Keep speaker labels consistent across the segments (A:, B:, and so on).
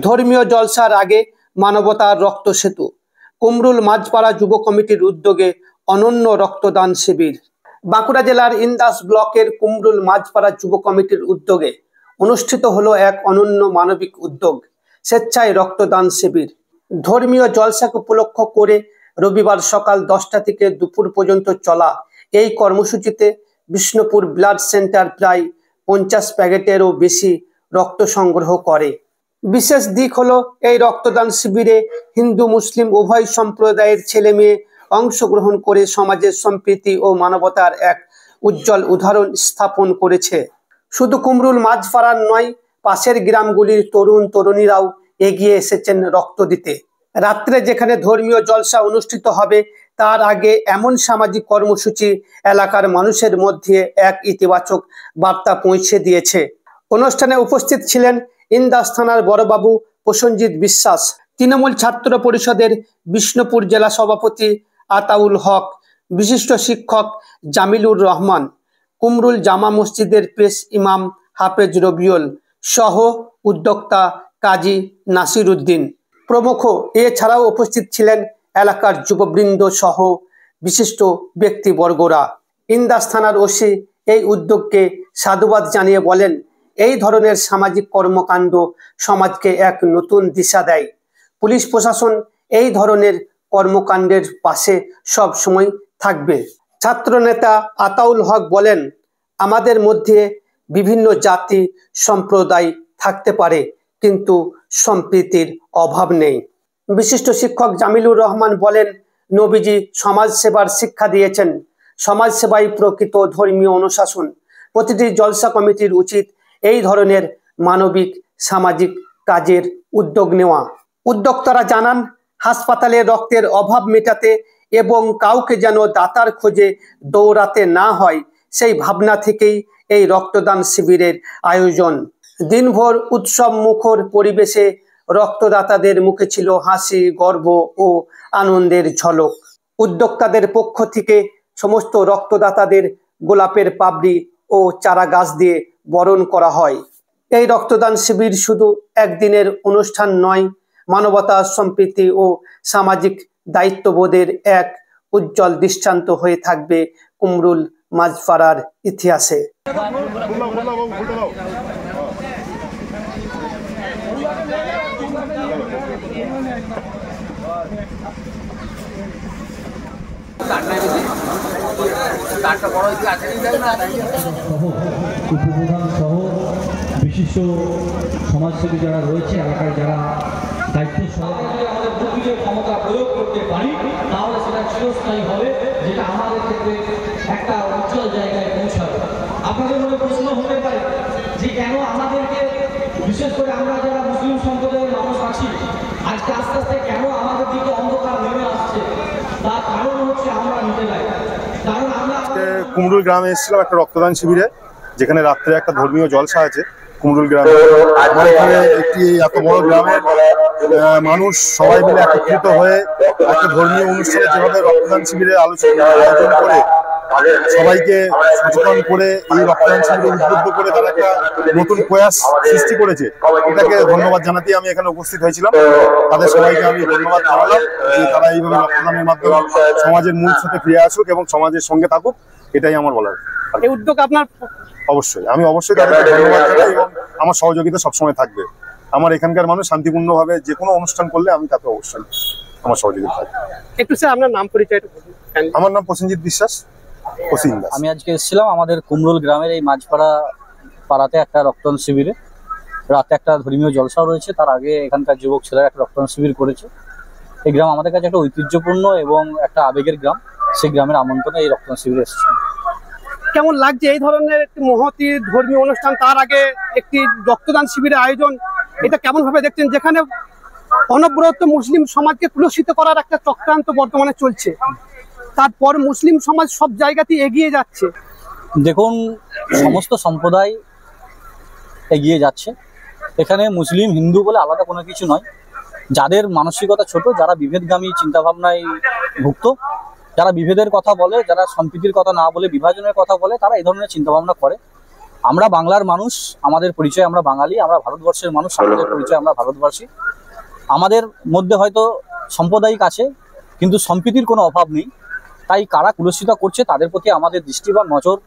A: ধর্মীয় জলসার আগে মানবতার রক্ত সেতু। কুমরুল মাঝপাড়া যুব কমিটির উদ্যোগে অনন্য রক্তদান শিবির। বাঁকুড়া জেলার ইন্দাস ব্লকের কুমরুল মাঝপাড়া যুব কমিটির উদ্যোগে অনুষ্ঠিত হলো এক অনন্য মানবিক উদ্যোগ, স্বেচ্ছায় রক্তদান শিবির। ধর্মীয় জলসাকে উপলক্ষ করে রবিবার সকাল 10টা থেকে দুপুর পর্যন্ত চলা এই কর্মসূচিতে বিষ্ণুপুর ব্লাড সেন্টার প্রায় 50 প্যাকেটেরও বেশি রক্ত সংগ্রহ করে। বিশেষ দিক হলো এই রক্তদান শিবিরে হিন্দু মুসলিম উভয় সম্প্রদায়ের ছেলে মেয়ে অংশগ্রহণ করে সমাজের সম্প্রীতি ও মানবতার এক উজ্জ্বল উদাহরণ স্থাপন করেছে। শুধু কুমরুল মাঝপাড়ার নয়, পাশের গ্রামগুলির তরুণ তরুণীরাও এগিয়ে এসেছেন রক্ত দিতে। রাত্রে যেখানে ধর্মীয় জলসা অনুষ্ঠিত হবে, তার আগে এমন সামাজিক কর্মসূচি এলাকার মানুষের মধ্যে এক ইতিবাচক বার্তা পৌঁছে দিয়েছে। অনুষ্ঠানে উপস্থিত ছিলেন ইন্দাস থানার বড়বাবু প্রসেনজিৎ বিশ্বাস, তৃণমূল ছাত্র পরিষদের বিষ্ণুপুর জেলা সভাপতি আতাউল হক, বিশিষ্ট শিক্ষক জামিলুর রহমান, কুমরুল জামা মসজিদের পেশ ইমাম হাফেজ রবিউল সহ উদ্যোক্তা কাজী নাসির উদ্দিন প্রমুখ। এছাড়াও উপস্থিত ছিলেন এলাকার যুববৃন্দ সহ বিশিষ্ট ব্যক্তিবর্গরা। ইন্দাস থানার ওসি এই উদ্যোগকে সাধুবাদ জানিয়ে বলেন, এই ধরনের সামাজিক কর্মকাণ্ড সমাজকে এক নতুন দিশা দেয়। পুলিশ প্রশাসন এই ধরনের কর্মকাণ্ডের পাশে সব সময় থাকবে। ছাত্র নেতা আতাউল হক বলেন, আমাদের মধ্যে বিভিন্ন জাতি সম্প্রদায় থাকতে পারে, কিন্তু সম্প্রীতির অভাব নেই। বিশিষ্ট শিক্ষক জামিলুর রহমান বলেন, নবীজি সমাজ সেবার শিক্ষা দিয়েছেন। সমাজ সেবাই প্রকৃত ধর্মীয় অনুশাসন। প্রতিটি জলসা কমিটির উচিত এই ধরনের মানবিক সামাজিক কাজের উদ্যোগ নেওয়া। উদ্যোক্তারা জানান, হাসপাতালে রক্তের অভাব মেটাতে এবং কাউকে যেন দাতার খোঁজে দৌড়াতে না হয়, সেই ভাবনা থেকেই এই রক্তদান শিবিরের আয়োজন। দিনভর উৎসব মুখর পরিবেশে রক্তদাতাদের মুখে ছিল হাসি, গর্ব ও আনন্দের ঝলক। উদ্যোক্তাদের পক্ষ থেকে সমস্ত রক্তদাতাদের গোলাপের পাপড়ি ও চারা গাছ দিয়ে বরণ করা হয়। এই রক্তদান শিবির শুধু একদিনের অনুষ্ঠান নয়, মানবতা, সম্প্রীতি ও সামাজিক দায়িত্ববোধের এক উজ্জ্বল দৃষ্টান্ত হয়ে থাকবে কুমরুল মাঝপাড়ার ইতিহাসে।
B: উপপ্রধান সহ বিশিষ্ট সমাজসেবী যারা রয়েছে, এলাকায় যারা দায়িত্ব আমাদের প্রকৃতির ক্ষমতা প্রয়োগ করতে পারি, তাহলে সেটা চিরস্থায়ী হবে, যেটা আমাদের ক্ষেত্রে একটা উজ্জ্বল জায়গায় পৌঁছাবে। আপনাদের মনে প্রশ্ন হতে পারে যে কেন আমাদেরকে, বিশেষ করে আমরা যারা মুসলিম সম্প্রদায়ের মানুষ আছি, আজকে আস্তে আস্তে কেন আমাদের দিকে অন্ধকার নেমে আসছে? তার কারণ হচ্ছে আমরা নিজেরাই। কারণ আমরা
C: কুমরুল গ্রামে এসেছিলাম একটা রক্তদান শিবিরে, যেখানে রাত্রে একটা ধর্মীয় জলসা আছে কুমরুল গ্রামে। আমার এখানে একটি এত বড় গ্রামের মানুষ সবাই মিলে একত্রিত হয়ে একটা ধর্মীয় অনুষ্ঠানে যেভাবে রক্তদান শিবিরে আয়োজন করে সবাইকে সচেতন করে এই রক্তদান শিবিরে উদ্বুদ্ধ করে তারা একটা নতুন প্রয়াস সৃষ্টি করেছে, এটাকে ধন্যবাদ জানাতে আমি এখানে উপস্থিত হয়েছিলাম। তাদের সবাইকে আমি ধন্যবাদ জানালাম যে তারা এইভাবে রক্তদানের মাধ্যমে সমাজের মূল স্রোতে ফিরে আসুক এবং সমাজের সঙ্গে থাকুক, এটাই আমার বলার।
A: এই উদ্যোগ আপনার
C: অবশ্যই, আমি অবশ্যই তাদেরকে ধন্যবাদ জানাই এবং আমার সহযোগিতা সবসময় থাকবে। আমার এখানকার মানুষ শান্তিপূর্ণভাবে যে কোনো অনুষ্ঠান করলে আমি তাতে অবশ্যই আমার সহযোগিতা থাকবে।
A: একটু স্যার আপনার নাম পরিচয়টা বলুন।
C: আমার নাম প্রসেনজিৎ বিশ্বাস।
D: আমি আজকে এসেছিলাম আমাদের কুমরুল গ্রামের এই মাঝপাড়া পাড়াতে একটা রক্তদান শিবিরে। রাতে একটা ধর্মীয় জলসাও রয়েছে, তার আগে এখানকার যুবক ছেলেরা একটা রক্তদান শিবির করেছে। এই গ্রাম আমাদের কাছে একটা ঐতিহ্যপূর্ণ এবং একটা আবেগের গ্রাম, সেই গ্রামের আমন্ত্রণে এই রক্তদান শিবিরে এসেছে।
A: কেমন লাগছে এই ধরনের একটি মহতি ধর্মীয় অনুষ্ঠান, তার আগে একটি রক্তদান শিবিরের আয়োজন, এটা কেমন ভাবে দেখছেন, যেখানে অনবরত মুসলিম সমাজকে কুলসিত করার একটা চক্রান্ত বর্তমানে চলছে, তারপর মুসলিম সমাজ সব জায়গাতেই এগিয়ে যাচ্ছে?
D: দেখুন, সমস্ত সম্প্রদায় এগিয়ে যাচ্ছে। এখানে মুসলিম হিন্দু বলে আলাদা কোনো কিছু নয়। যাদের মানসিকতা ছোট, যারা বিভেদগামী চিন্তাভাবনায় ভুক্ত, যারা বিভেদের কথা বলে, যারা সম্প্রীতির কথা না বলে বিভাজনের কথা বলে, তারা এই ধরনের চিন্তাভাবনা করে। আমরা বাংলার মানুষ, আমাদের পরিচয় আমরা বাঙালি, আমরা ভারতবর্ষের মানুষ, আমাদের পরিচয় আমরা ভারতবাসী। আমাদের মধ্যে হয়তো সাম্প্রদায়িক আছে, কিন্তু সম্প্রীতির কোনো অভাব নেই। তাই কারা কুলসিত করছে তাদের প্রতি আমাদের দৃষ্টি বা নজর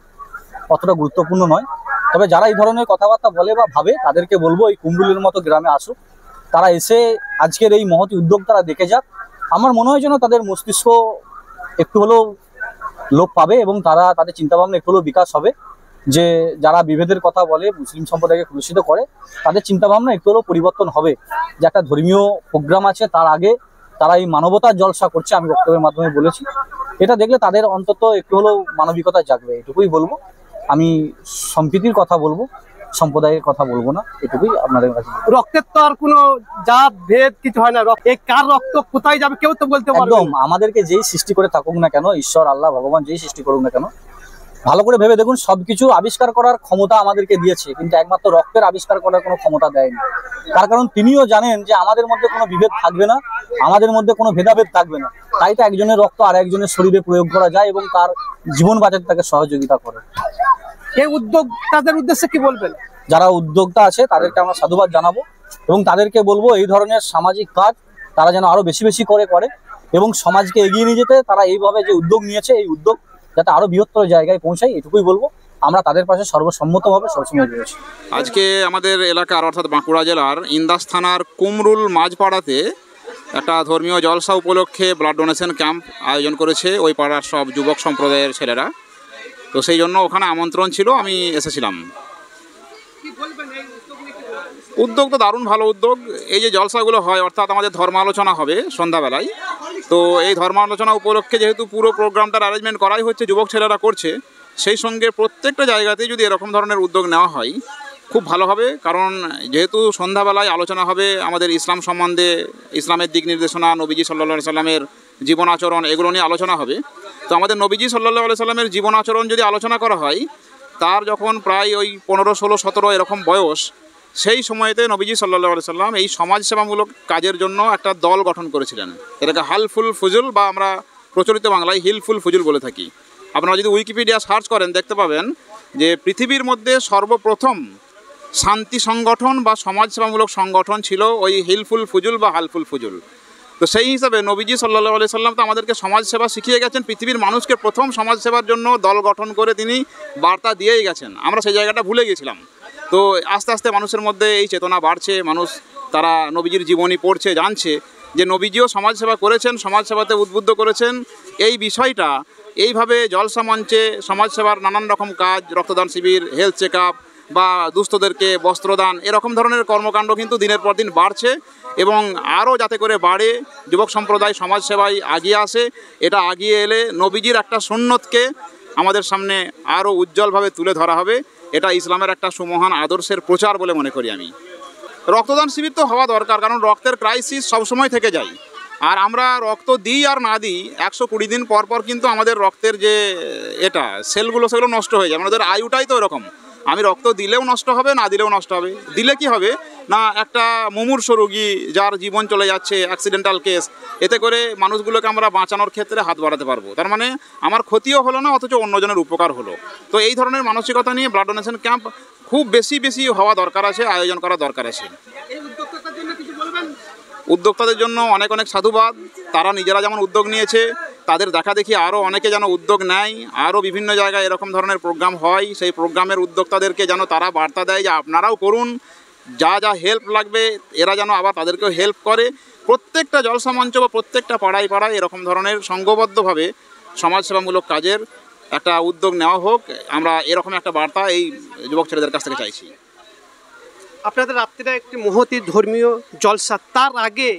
D: অতটা গুরুত্বপূর্ণ নয়। তবে যারা এই ধরনের কথাবার্তা বলে বা ভাবে, তাদেরকে বলবো এই কুমরুলের মতো গ্রামে আসুক, তারা এসে আজকের এই মহৎ উদ্যোগ তারা দেখে যাক। আমার মনে হয় যেন তাদের মস্তিষ্ক একটু হলেও লোপ পাবে এবং তারা তাদের চিন্তাভাবনা একটু হলেও বিকাশ হবে। যে যারা বিভেদের কথা বলে, মুসলিম সম্প্রদায়কে কুলুষিত করে, তাদের চিন্তাভাবনা একটু হলেও পরিবর্তন হবে। যে একটা ধর্মীয় প্রোগ্রাম আছে, তার আগে তারা এই মানবতার জলসা করছে, আমি বক্তব্যের মাধ্যমে বলেছি। এটা দেখলে তাদের অন্তত একটু হলেও মানবিকতা জাগবে, এটুকুই বলবো। আমি সম্প্রীতির কথা বলবো, সম্প্রদায়ের কথা বলবো না, এটুকুই আপনাদের কাছে।
A: রক্তের তো আর কোনো জাত ভেদ কিছু হয় না, এই কার রক্ত কোথায় যাবে কেউ তো বলতে পারবে না।
D: একদম, আমাদেরকে যেই সৃষ্টি করে থাকুক না কেন, ঈশ্বর, আল্লাহ, ভগবান যেই সৃষ্টি করুক না কেন, ভালো করে ভেবে দেখুন, সবকিছু আবিষ্কার করার ক্ষমতা আমাদেরকে দিয়েছে, কিন্তু একমাত্র রক্তের আবিষ্কার করার কোনো ক্ষমতা দেয়নি। তার কারণ তিনিও জানেন যে আমাদের মধ্যে কোনো বিভেদ থাকবে না, আমাদের মধ্যে কোনো ভেদাভেদ থাকবে না। তাই তো একজনের রক্ত আর একজনের শরীরে প্রয়োগ করা যায় এবং তার জীবন বাঁচাতে তাকে সহযোগিতা করে।
A: এই উদ্যোগ তাদের উদ্দেশ্যে কি বলবেন?
D: যারা উদ্যোক্তা আছে তাদেরকে আমরা সাধুবাদ জানাবো এবং তাদেরকে বলবো এই ধরনের সামাজিক কাজ তারা যেন আরো বেশি বেশি করে এবং সমাজকে এগিয়ে নিয়ে যেতে তারা এইভাবে যে উদ্যোগ নিয়েছে, এই উদ্যোগ যাতে আরো বৃহত্তর জায়গায় পৌঁছায়, এটুকুই বলবো। আমরা তাদের পাশে সর্বসম্মতভাবে সবসময় রয়েছি।
E: আজকে আমাদের এলাকার অর্থাৎ বাঁকুড়া জেলার ইন্দাস থানার কুমরুল মাঝপাড়াতে একটা ধর্মীয় জলসা উপলক্ষে ব্লাড ডোনেশন ক্যাম্প আয়োজন করেছে ওই পাড়ার সব যুবক সম্প্রদায়ের ছেলেরা। তো সেই জন্য ওখানে আমন্ত্রণ ছিল, আমি এসেছিলাম। উদ্যোগ তো দারুণ ভালো উদ্যোগ। এই যে জলসাগুলো হয়, অর্থাৎ আমাদের ধর্ম আলোচনা হবে সন্ধ্যাবেলায়। তো এই ধর্ম আলোচনা উপলক্ষে যেহেতু পুরো প্রোগ্রামটার অ্যারেঞ্জমেন্ট করাই হচ্ছে, যুবক ছেলেরা করছে, সেই সঙ্গে প্রত্যেকটা জায়গাতেই যদি এরকম ধরনের উদ্যোগ নেওয়া হয় খুব ভালো হবে। কারণ যেহেতু সন্ধ্যাবেলায় আলোচনা হবে আমাদের ইসলাম সম্বন্ধে, ইসলামের দিক নির্দেশনা, নবীজি সাল্লাল্লাহু আলাইহি সাল্লামের জীবন আচরণ, এগুলো নিয়ে আলোচনা হবে। তো আমাদের নবীজি সাল্লাল্লাহু আলাইহি সাল্লামের জীবন আচরণ যদি আলোচনা করা হয়, তার যখন প্রায় ওই 15, 16, 17 এরকম বয়স, সেই সময়তে নবীজি সাল্লাল্লাহু আলাইহি সাল্লাম এই সমাজসেবামূলক কাজের জন্য একটা দল গঠন করেছিলেন। এটাকে হালফুল ফুজুল বা আমরা প্রচলিত বাংলায় হিলফুল ফুজুল বলে থাকি। আপনারা যদি উইকিপিডিয়া সার্চ করেন দেখতে পাবেন যে পৃথিবীর মধ্যে সর্বপ্রথম শান্তি সংগঠন বা সমাজসেবামূলক সংগঠন ছিল ওই হিলফুল ফুজুল বা হালফুল ফুজুল। তো সেই হিসাবে নবীজি সাল্লাল্লাহু আলাইহি সাল্লাম তো আমাদেরকে সমাজসেবা শিখিয়ে গেছেন, পৃথিবীর মানুষকে প্রথম সমাজসেবার জন্য দল গঠন করে তিনি বার্তা দিয়েই গেছেন। আমরা সেই জায়গাটা ভুলে গেছিলাম। তো আস্তে আস্তে মানুষের মধ্যে এই চেতনা বাড়ছে, মানুষ তারা নবীজির জীবনী পড়ছে, জানছে যে নবীজিও সমাজসেবা করেছেন, সমাজসেবাতে উদ্বুদ্ধ করেছেন। এই বিষয়টা এইভাবে জলসা মঞ্চে সমাজসেবার নানান রকম কাজ, রক্তদান শিবির, হেলথ চেক আপ বা দুস্থদেরকে বস্ত্রদান, এরকম ধরনের কর্মকাণ্ড কিন্তু দিনের পর দিন বাড়ছে এবং আরও যাতে করে বাড়ে, যুবক সম্প্রদায় সমাজসেবায় আগিয়ে আসে। এটা আগিয়ে এলে নবীজির একটা সুন্নতকে আমাদের সামনে আরও উজ্জ্বলভাবে তুলে ধরা হবে। এটা ইসলামের একটা সুমহান আদর্শের প্রচার বলে মনে করি আমি। রক্তদান শিবির তো হওয়া দরকার, কারণ রক্তের ক্রাইসিস সবসময় থেকে যায়। আর আমরা রক্ত দিই আর না দিই, 120 দিন পর পর কিন্তু আমাদের রক্তের যে সেলগুলো সেগুলো নষ্ট হয়ে যায়। আমাদের আয়ুটাই তো এরকম, আমি রক্ত দিলেও নষ্ট হবে, না দিলেও নষ্ট হবে। দিলে কি হবে না, একটা মুমূর্ষ রোগী যার জীবন চলে যাচ্ছে, অ্যাক্সিডেন্টাল কেস, এতে করে মানুষগুলোকে আমরা বাঁচানোর ক্ষেত্রে হাত বাড়াতে পারবো। তার মানে আমার ক্ষতিও হলো না, অথচ অন্যজনের উপকার হলো। তো এই ধরনের মানসিকতা নিয়ে ব্লাড ডোনেশন ক্যাম্প খুব বেশি বেশি হওয়া দরকার আছে, আয়োজন করা দরকার আছে। উদ্যোক্তাদের জন্য অনেক অনেক সাধুবাদ। তারা নিজেরা যেমন উদ্যোগ নিয়েছে, তাদের দেখা দেখি আরও অনেকে যেন উদ্যোগ নেয়, আরও বিভিন্ন জায়গায় এরকম ধরনের প্রোগ্রাম হয়, সেই প্রোগ্রামের উদ্যোক্তাদেরকে যেন তারা বার্তা দেয় যে আপনারাও করুন, যা যা হেল্প লাগবে এরা যেন আবার তাদেরকেও হেল্প করে। প্রত্যেকটা জলসা মঞ্চ বা প্রত্যেকটা পাড়ায় পাড়ায় এরকম ধরনের সংঘবদ্ধভাবে সমাজসেবামূলক কাজের একটা উদ্যোগ নেওয়া হোক। আমরা এরকম একটা বার্তা এই যুবক ছেলেদের কাছ থেকে চাইছি।
A: আপনাদের রাত্রিটা একটি মহতী ধর্মীয় জলসা, তার আগে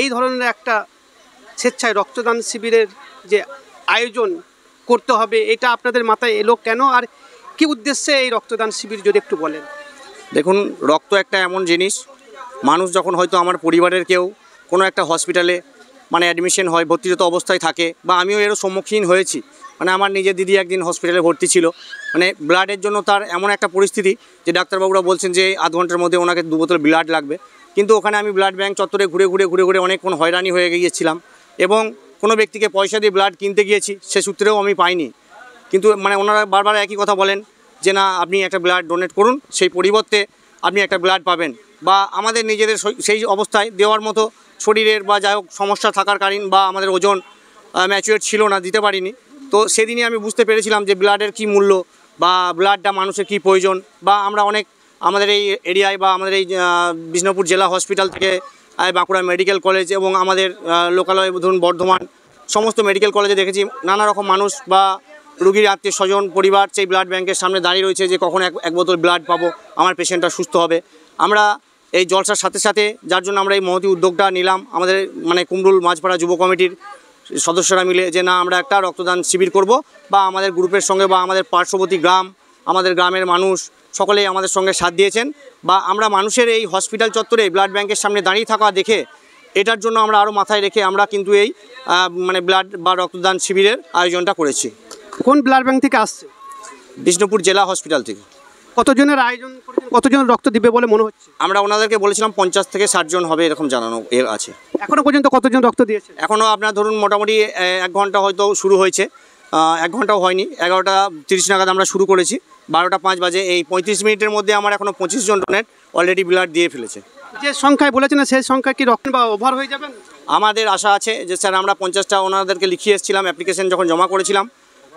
A: এই ধরনের একটা স্বেচ্ছায় রক্তদান শিবিরের যে আয়োজন করতে হবে, এটা আপনাদের মাথায় এলো কেন, আর কি উদ্দেশ্যে এই রক্তদান শিবির যদি একটু বলেন?
F: দেখুন, রক্ত একটা এমন জিনিস, মানুষ যখন হয়তো আমার পরিবারের কেউ কোনো একটা হসপিটালে অ্যাডমিশন হয়, ভর্তিরত অবস্থায় থাকে, বা আমিও এরও সম্মুখীন হয়েছি। আমার নিজের দিদি একদিন হসপিটালে ভর্তি ছিল, ব্লাডের জন্য তার এমন একটা পরিস্থিতি যে ডাক্তারবাবুরা বলছেন যে আধ ঘন্টার মধ্যে ওনাকে 2 বোতল ব্লাড লাগবে। কিন্তু ওখানে আমি ব্লাড ব্যাঙ্ক চত্বরে ঘুরে ঘুরে অনেকক্ষণ হয়রানি হয়ে গিয়েছিলাম এবং কোনো ব্যক্তিকে পয়সা দিয়ে ব্লাড কিনতে গিয়েছি, সে সূত্রেও আমি পাইনি। কিন্তু মানে ওনারা বারবার একই কথা বলেন যে না আপনি একটা ব্লাড ডোনেট করুন, সেই পরিবর্তে আপনি একটা ব্লাড পাবেন, বা আমাদের নিজেদের সেই অবস্থায় দেওয়ার মতো শরীরের বা যাই হোক সমস্যা থাকার কারণ বা আমাদের ওজন ম্যাচুয়ার ছিল না, দিতে পারিনি। তো সেদিনই আমি বুঝতে পেরেছিলাম যে ব্লাডের কী মূল্য বা ব্লাডটা মানুষের কী প্রয়োজন। বা আমরা অনেক আমাদের এই এরিয়ায় বা আমাদের এই বিষ্ণুপুর জেলা হসপিটাল থেকে বাঁকুড়া মেডিকেল কলেজ এবং আমাদের লোকালয় ধরুন বর্ধমান সমস্ত মেডিকেল কলেজে দেখেছি নানা রকম মানুষ বা রুগীর আত্মীয় স্বজন পরিবার সেই ব্লাড ব্যাংকের সামনে দাঁড়িয়ে রয়েছে যে কখন এক বোতল ব্লাড পাবো, আমার পেশেন্টটা সুস্থ হবে। আমরা এই জলসার সাথে সাথে যার জন্য আমরা এই মহতি উদ্যোগটা নিলাম আমাদের মানে কুমরুল মাঝপাড়া যুব কমিটির সদস্যরা মিলে যে না আমরা একটা রক্তদান শিবির করব, বা আমাদের গ্রুপের সঙ্গে বা আমাদের পার্শ্ববর্তী গ্রাম আমাদের গ্রামের মানুষ সকলেই আমাদের সঙ্গে সাথ দিয়েছেন। বা আমরা মানুষের এই হসপিটাল চত্বরে ব্লাড ব্যাংকের সামনে দাঁড়িয়ে থাকা দেখে এটার জন্য আমরা আরও মাথায় রেখে আমরা কিন্তু এই মানে ব্লাড বা রক্তদান শিবিরের আয়োজনটা করেছি।
A: কোন ব্লাড ব্যাংক থেকে আসছে?
F: বিষ্ণুপুর জেলা হসপিটাল থেকে।
A: কতজনের আয়োজন করেছেন, কতজন রক্ত দিবে বলে মনে হচ্ছে?
F: আমরা ওনাদেরকে বলেছিলাম 50 থেকে 60 জন হবে এরকম জানানো এর আছে।
A: এখনো পর্যন্ত কতজন রক্ত দিয়েছে?
F: এখনও আপনার ধরুন মোটামুটি 1 ঘন্টা হয়তো শুরু হয়েছে, 1 ঘন্টাও হয়নি, 11:30 নাগাদ আমরা শুরু করেছি, 12:05 বাজে। এই 35 মিনিটের মধ্যে আমার এখনও 25 জন ডোনেট অলরেডি ব্লাড দিয়ে ফেলেছে।
A: যে সংখ্যায় বলেছেন সেই সংখ্যায় কি রক্ত বা ওভার হয়ে যাবেন?
F: আমাদের আশা আছে যে স্যার আমরা 50টা ওনাদেরকে লিখিয়ে এসেছিলাম, অ্যাপ্লিকেশন যখন জমা করেছিলাম,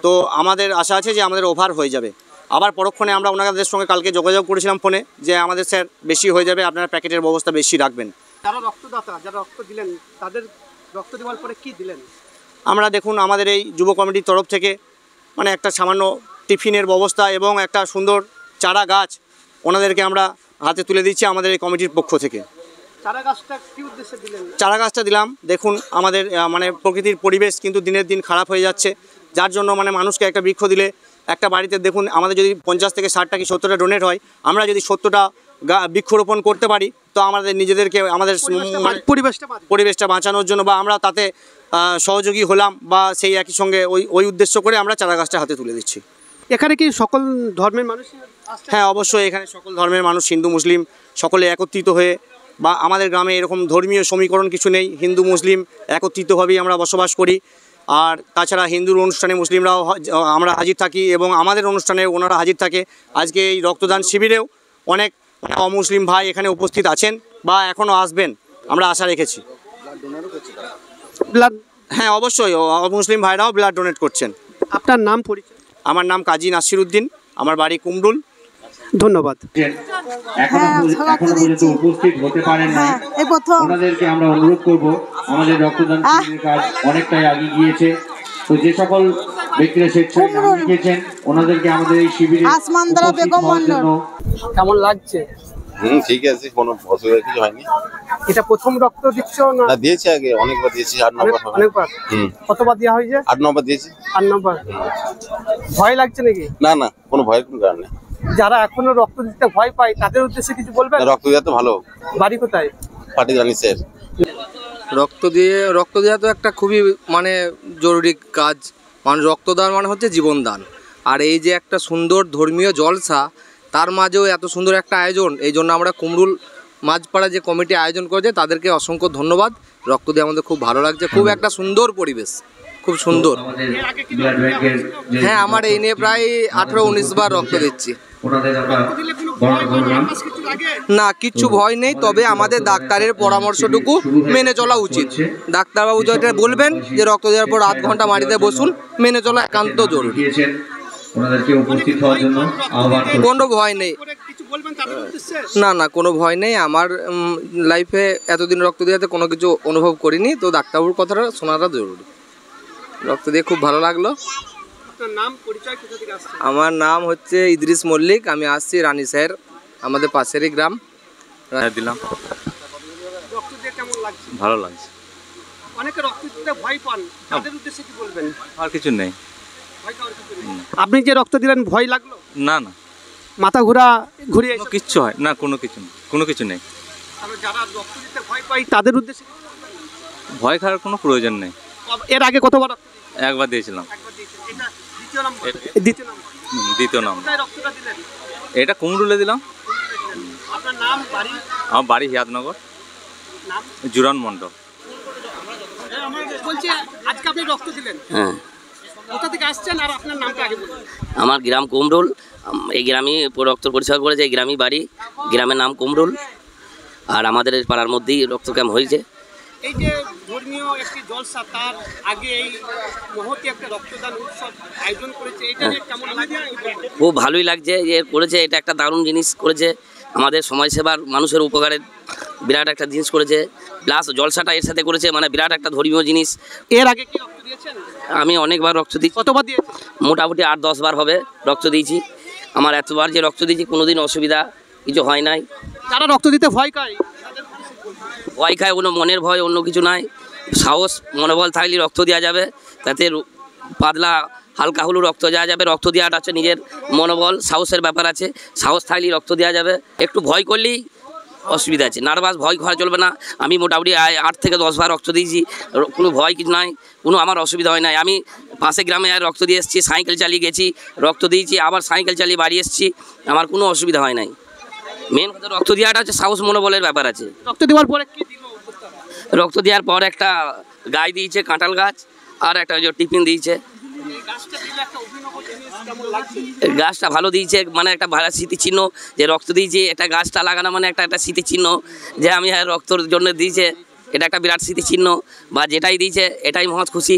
F: তো আমাদের আশা আছে যে আমাদের ওভার হয়ে যাবে। আবার পরক্ষণে আমরা ওনাদের সঙ্গে কালকে যোগাযোগ করেছিলাম ফোনে যে আমাদের স্যার বেশি হয়ে যাবে, আপনারা প্যাকেটের ব্যবস্থা বেশি রাখবেন।
A: যারা রক্তদাতা যারা রক্ত দিলেন তাদের রক্ত দেওয়ার পরে কি দিলেন?
F: আমরা দেখুন আমাদের এই যুব কমিটির তরফ থেকে মানে একটা সামান্য টিফিনের ব্যবস্থা এবং একটা সুন্দর চারা গাছ ওনাদেরকে আমরা হাতে তুলে দিচ্ছি আমাদের এই কমিটির পক্ষ থেকে।
A: চারা গাছটা কি উদ্দেশ্যে দিলেন?
F: চারা গাছটা দিলাম দেখুন আমাদের মানে প্রকৃতির পরিবেশ কিন্তু দিনের দিন খারাপ হয়ে যাচ্ছে, যার জন্য মানে মানুষকে একটা বৃক্ষ দিলে একটা বাড়িতে দেখুন আমাদের যদি 50 থেকে 60টা কি 70টা ডোনেট হয়, আমরা যদি 70টা বৃক্ষরোপণ করতে পারি তো আমাদের নিজেদেরকে আমাদের পরিবেশটা বাঁচানোর জন্য বা আমরা তাতে সহযোগী হলাম, বা সেই একই সঙ্গে ওই উদ্দেশ্য করে আমরা চারা গাছটা হাতে তুলে দিচ্ছি।
A: এখানে কি সকল ধর্মের মানুষ?
F: হ্যাঁ অবশ্যই এখানে সকল ধর্মের মানুষ, হিন্দু মুসলিম সকলে একত্রিত হয়ে, বা আমাদের গ্রামে এরকম ধর্মীয় সমীকরণ কিছু নেই, হিন্দু মুসলিম একত্রিতভাবেই আমরা বসবাস করি। আর তাছাড়া হিন্দুর অনুষ্ঠানে মুসলিমরাও আমরা হাজির থাকি এবং আমাদের অনুষ্ঠানে ওনারা হাজির থাকে। আজকে এই রক্তদান শিবিরেও অনেক অমুসলিম ভাই এখানে উপস্থিত আছেন বা এখনও আসবেন, আমরা আশা রেখেছি। হ্যাঁ অবশ্যই অমুসলিম ভাইরাও ব্লাড ডোনেট করছেন।
A: আপনার নাম পরিচয়?
F: আমার নাম কাজী নাসির উদ্দিন, আমার বাড়ি কুমরুল।
A: ধন্যবাদ।
B: উপস্থিত হতে পারেন না, ওনাদেরকে আমরা অনুরোধ করব, আমাদের রক্তদান শিবিরের কাজ অনেকটাই এগিয়ে গিয়েছে। তো যে সকল ব্যক্তিরা স্বেচ্ছায় নাম লিখেছেন ওনাদেরকে আমাদের এই শিবিরে
A: কেমন লাগছে?
G: ঠিক আছে, কোনো অসুবিধা কিছু হয়নি।
A: এটা প্রথম রক্ত দিচ্ছ না?
G: না দিয়েছি আগে, অনেকবার দিয়েছি, 8-9 বার।
A: অনেকবার? কতবার দেওয়া হয়েছে?
G: 8-9 বার দিয়েছি।
A: 8-9 বার। ভয় লাগছে নাকি?
G: না না, কোনো ভয়ের কোনো কারণ নেই।
A: যারা এখনো রক্ত দিতে ভয় পায় তাদের উদ্দেশ্যে কিছু বলবেন?
G: রক্ত দেওয়া তো ভালো।
A: বাড়ি কোথায়?
G: পার্টি জানি স্যার।
H: রক্ত দেওয়া তো একটা খুবই মানে জরুরি কাজ। মানুষ রক্তদান মানে হচ্ছে জীবনদান। আর এই যে একটা সুন্দর ধর্মীয় জলসা, তার মাঝেও এত সুন্দর একটা আয়োজন, এই জন্য আমরা কুমরুল মাঝপাড়া যে কমিটি আয়োজন করেছে তাদেরকে অসংখ্য ধন্যবাদ। রক্ত দিয়ে আমাদের খুব ভালো লাগছে, খুব একটা সুন্দর পরিবেশ, খুব সুন্দর। হ্যাঁ আমার এই নিয়ে প্রায় 18-19 বার রক্ত দিচ্ছি। না কিচ্ছু ভয় নেই, তবে আমাদের ডাক্তারের পরামর্শটুকু মেনে চলা উচিত। ডাক্তারবাবু যেটা বলবেন যে রক্ত দেওয়ার পর 8 ঘন্টা মাটিতে বসুন, মেনে চলা একান্ত জরুরি। কোনো ভয় নেই, না না কোনো ভয় নেই। আমার লাইফে এতদিন রক্ত দেওয়াতে কোনো কিছু অনুভব করিনি, তো ডাক্তারবাবুর কথাটা শোনাটা জরুরি। রক্ত দিয়ে খুব ভালো লাগলো। আমার নাম হচ্ছে ইদ্রিস মল্লিক, আমি আসছি রানী স্যার, আমাদের পাশেরই গ্রাম। দিলাম, ভালো লাগছে। আর কিছু নেই।
A: আপনি যে রক্ত দিলেন ভয় লাগলো?
H: না না,
A: মাথা ঘুরিয়ে
H: কিচ্ছু হয় না, কোনো কিছু নেই।
A: যারা রক্ত দিতে ভয় পায় তাদের উদ্দেশ্যে
H: ভয় খাওয়ার কোনো প্রয়োজন নেই।
A: এর আগে কতবার?
H: একবার দিয়েছিলাম। দ্বিতীয় নাম। এটা কুমরুলে দিলাম। আমার বাড়ি হিয়াদনগর, জুরান মণ্ডল।
A: বলছি আজকে আপনি রক্ত দিলেন,
I: হ্যাঁ,
A: কোথা থেকে আসছেন আর আপনার নামটা আগে বলুন।
I: আমার গ্রাম কুমরুল। এই গ্রামই রক্ত পরিষেবা করেছে, এই গ্রামই বাড়ি, গ্রামের নাম কুমরুল। আর আমাদের এই পাড়ার মধ্যেই রক্ত ক্যাম্প হয়েছে।
A: এই যে ধর্মীয় একটি জলসা, তার আগে এই মহতি একটা রক্তদান উৎসব আয়োজন করেছে, এটা নিয়ে কেমন লাগে?
I: খুব ভালোই লাগছে যে করেছে, এটা একটা দারুণ জিনিস করেছে। আমাদের সমাজসেবার মানুষের উপকারের বিরাট একটা জিনিস করেছে, প্লাস জলসাটা এর সাথে করেছে, মানে বিরাট একটা ধর্মীয় জিনিস।
A: এর আগে কি রক্ত দিয়েছেন?
I: আমি অনেকবার রক্ত দিই,
A: কতবার দিয়েছেন?
I: মোটামুটি 8-10 বার হবে রক্ত দিয়েছি। আমার এতবার যে রক্ত দিয়েছি কোনোদিন অসুবিধা কিছু হয় নাই।
A: যারা রক্ত দিতে ভয় পায়,
I: ভয় খায়, কোনো মনের ভয়, অন্য কিছু নাই। সাহস মনোবল থাকলে রক্ত দেওয়া যাবে, তাতে পাতলা হালকা হলু রক্ত দেওয়া যাবে। রক্ত দেওয়াটা হচ্ছে নিজের মনোবল, সাহসের ব্যাপার আছে। সাহস থাকলেই রক্ত দেওয়া যাবে। একটু ভয় করলেই অসুবিধা আছে, নার্ভাস ভয় করা চলবে না। আমি মোটামুটি 8 থেকে 10 বার রক্ত দিয়েছি, কোনো ভয় কিছু নাই, কোনো আমার অসুবিধা হয় নাই। আমি পাশে গ্রামে রক্ত দিয়ে এসেছি, সাইকেল চালিয়ে গেছি, রক্ত দিয়েছি, আবার সাইকেল চালিয়ে বাড়ি এসেছি, আমার কোনো অসুবিধা হয় নাই। মেন কথা রক্ত দেওয়াটা হচ্ছে সাহস মনোবলের ব্যাপার আছে।
A: রক্ত দেওয়ার পরে কি দিল?
I: রক্ত দেওয়ার পর একটা গাছ দিয়েছে, কাঁঠাল গাছ, আর একটা টিফিন দিয়েছে। গাছটা ভালো দিয়েছে, মানে একটা ভালো স্মৃতিচিহ্ন যে রক্ত দিয়েছে। এটা গাছটা লাগানো মানে একটা স্মৃতিচিহ্ন যে আমি রক্তর জন্য দিয়েছে, এটা একটা বিরাট স্মৃতিচিহ্ন। বা যেটাই দিয়েছে এটাই মহৎ খুশি।